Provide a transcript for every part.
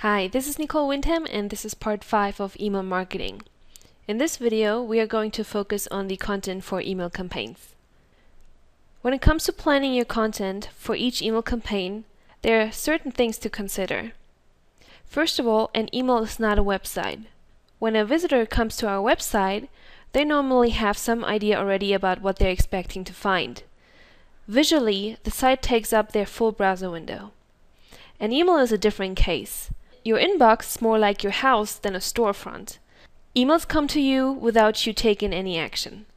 Hi, this is Nicole Windham and this is part 5 of email marketing. In this video, we are going to focus on the content for email campaigns. When it comes to planning your content for each email campaign, there are certain things to consider. First of all, an email is not a website. When a visitor comes to our website, they normally have some idea already about what they're expecting to find. Visually, the site takes up their full browser window. An email is a different case. Your inbox is more like your house than a storefront. Emails come to you without you taking any action.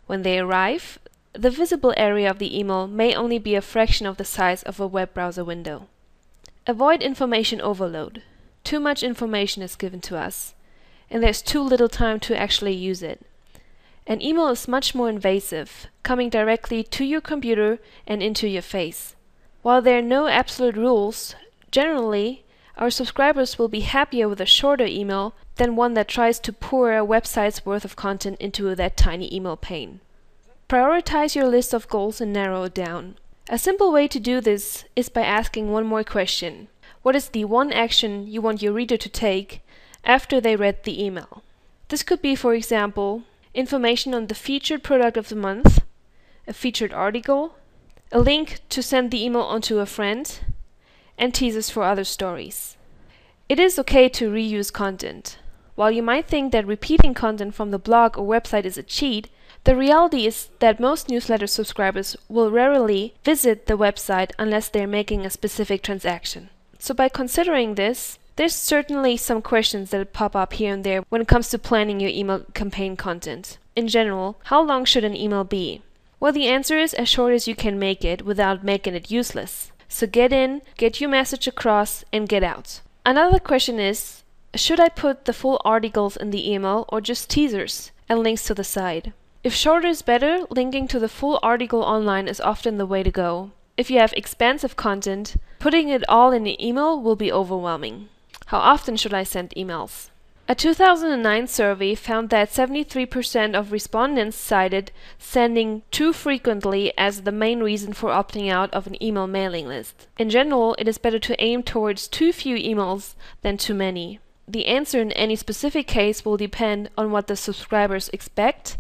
When they arrive, the visible area of the email may only be a fraction of the size of a web browser window. Avoid information overload. Too much information is given to us, and there's too little time to actually use it. An email is much more invasive, coming directly to your computer and into your face. While there are no absolute rules, generally, our subscribers will be happier with a shorter email than one that tries to pour a website's worth of content into that tiny email pane. Prioritize your list of goals and narrow it down. A simple way to do this is by asking one more question. What is the one action you want your reader to take after they read the email? This could be, for example, information on the featured product of the month, a featured article, a link to send the email on to a friend, and teasers for other stories. It is okay to reuse content. While you might think that repeating content from the blog or website is a cheat, the reality is that most newsletter subscribers will rarely visit the website unless they're making a specific transaction. So by considering this, there's certainly some questions that pop up here and there when it comes to planning your email campaign content. In general, how long should an email be? Well, the answer is as short as you can make it without making it useless. So get in, get your message across, and get out. Another question is, should I put the full articles in the email or just teasers and links to the site? If shorter is better, linking to the full article online is often the way to go. If you have expansive content, putting it all in an email will be overwhelming. How often should I send emails? A 2009 survey found that 73% of respondents cited sending too frequently as the main reason for opting out of an email mailing list. In general, it is better to aim towards too few emails than too many. The answer in any specific case will depend on what the subscribers expect,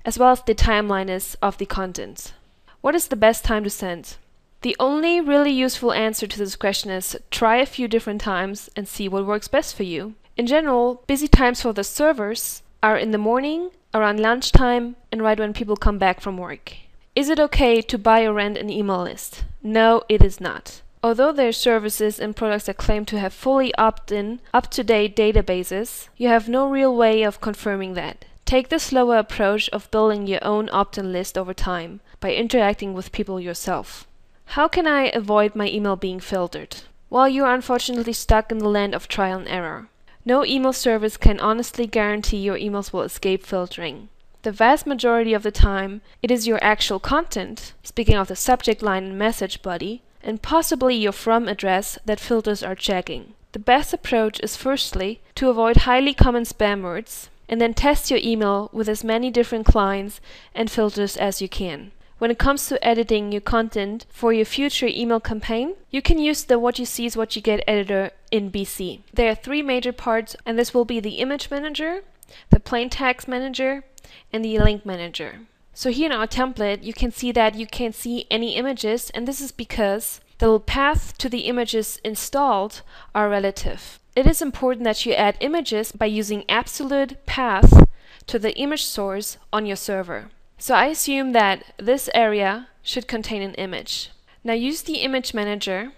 as well as the timeline is of the content. What is the best time to send? The only really useful answer to this question is try a few different times and see what works best for you. In general, busy times for the servers are in the morning, around lunchtime, and right when people come back from work. Is it okay to buy or rent an email list? No, it is not. Although there are services and products that claim to have fully opt-in, up-to-date databases, you have no real way of confirming that. Take the slower approach of building your own opt-in list over time by interacting with people yourself. How can I avoid my email being filtered? Well, you are unfortunately stuck in the land of trial and error. No email service can honestly guarantee your emails will escape filtering. The vast majority of the time, it is your actual content, speaking of the subject line and message body, and possibly your from address that filters are checking. The best approach is firstly to avoid highly common spam words, and then test your email with as many different clients and filters as you can. When it comes to editing your content for your future email campaign, you can use the What You See is What You Get editor in BC. There are 3 major parts, and this will be the image manager, the plain text manager, and the link manager. So here in our template, you can see that you can't see any images, and this is because the path to the images installed are relative. It is important that you add images by using absolute path to the image source on your server. So I assume that this area should contain an image. Now use the image manager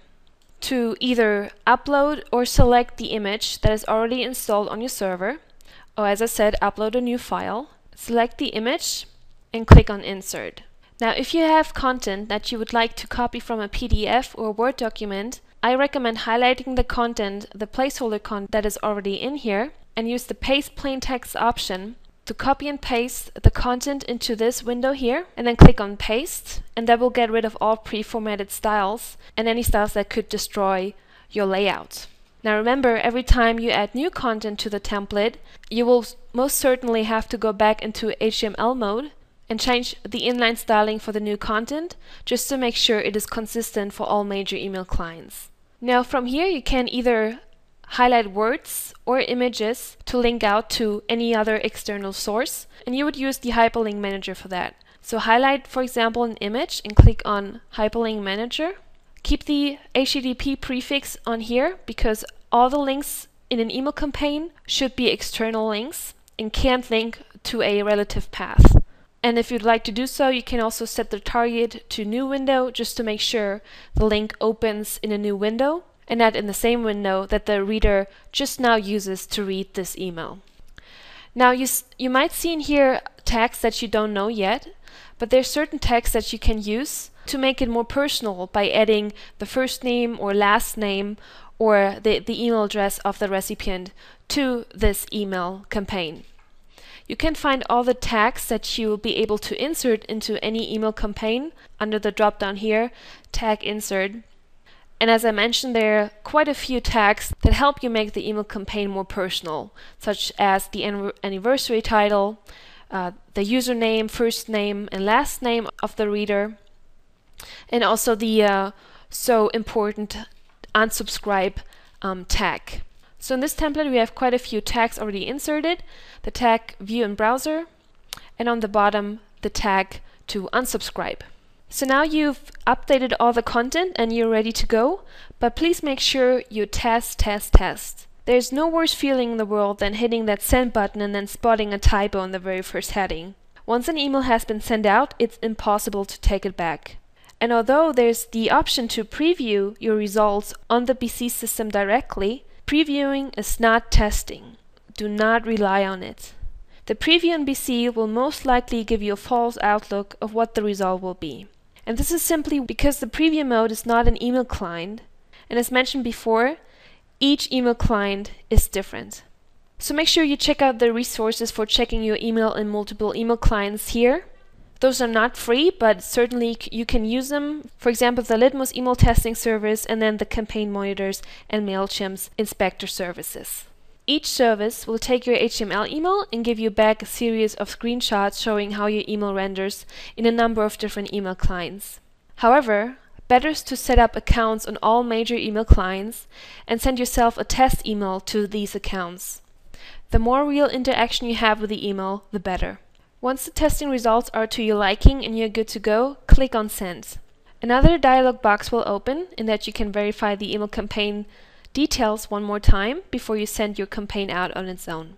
to either upload or select the image that is already installed on your server, or as I said, upload a new file. Select the image and click on Insert. Now if you have content that you would like to copy from a PDF or Word document, I recommend highlighting the content, the placeholder content that is already in here, and use the Paste Plain Text option to copy and paste the content into this window here, and then click on Paste, and that will get rid of all pre-formatted styles and any styles that could destroy your layout. Now remember, every time you add new content to the template, you will most certainly have to go back into HTML mode and change the inline styling for the new content just to make sure it is consistent for all major email clients. Now from here you can either highlight words or images to link out to any other external source, and you would use the Hyperlink Manager for that. So highlight, for example, an image and click on Hyperlink Manager. Keep the HTTP prefix on here because all the links in an email campaign should be external links and can't link to a relative path. And if you'd like to do so, you can also set the target to new window just to make sure the link opens in a new window and not in the same window that the reader just now uses to read this email. Now you might see in here tags that you don't know yet, but there's certain tags that you can use to make it more personal by adding the first name or last name or the email address of the recipient to this email campaign. You can find all the tags that you will be able to insert into any email campaign under the drop down here, Tag Insert. And as I mentioned, there are quite a few tags that help you make the email campaign more personal, such as the anniversary title, the username, first name and last name of the reader, and also the so important unsubscribe tag. So in this template we have quite a few tags already inserted, the tag View in Browser, and on the bottom the tag to unsubscribe. So now you've updated all the content and you're ready to go, but please make sure you test. There's no worse feeling in the world than hitting that send button and then spotting a typo in the very first heading. Once an email has been sent out, it's impossible to take it back. And although there's the option to preview your results on the BC system directly, previewing is not testing. Do not rely on it. The preview in BC will most likely give you a false outlook of what the result will be. And this is simply because the preview mode is not an email client, and as mentioned before, each email client is different. So make sure you check out the resources for checking your email in multiple email clients here. Those are not free, but certainly you can use them. For example, the Litmus email testing service and then the campaign monitors and MailChimp's inspector services. Each service will take your HTML email and give you back a series of screenshots showing how your email renders in a number of different email clients. However, better is to set up accounts on all major email clients and send yourself a test email to these accounts. The more real interaction you have with the email, the better. Once the testing results are to your liking and you're good to go, click on Send. Another dialog box will open in that you can verify the email campaign details one more time before you send your campaign out on its own.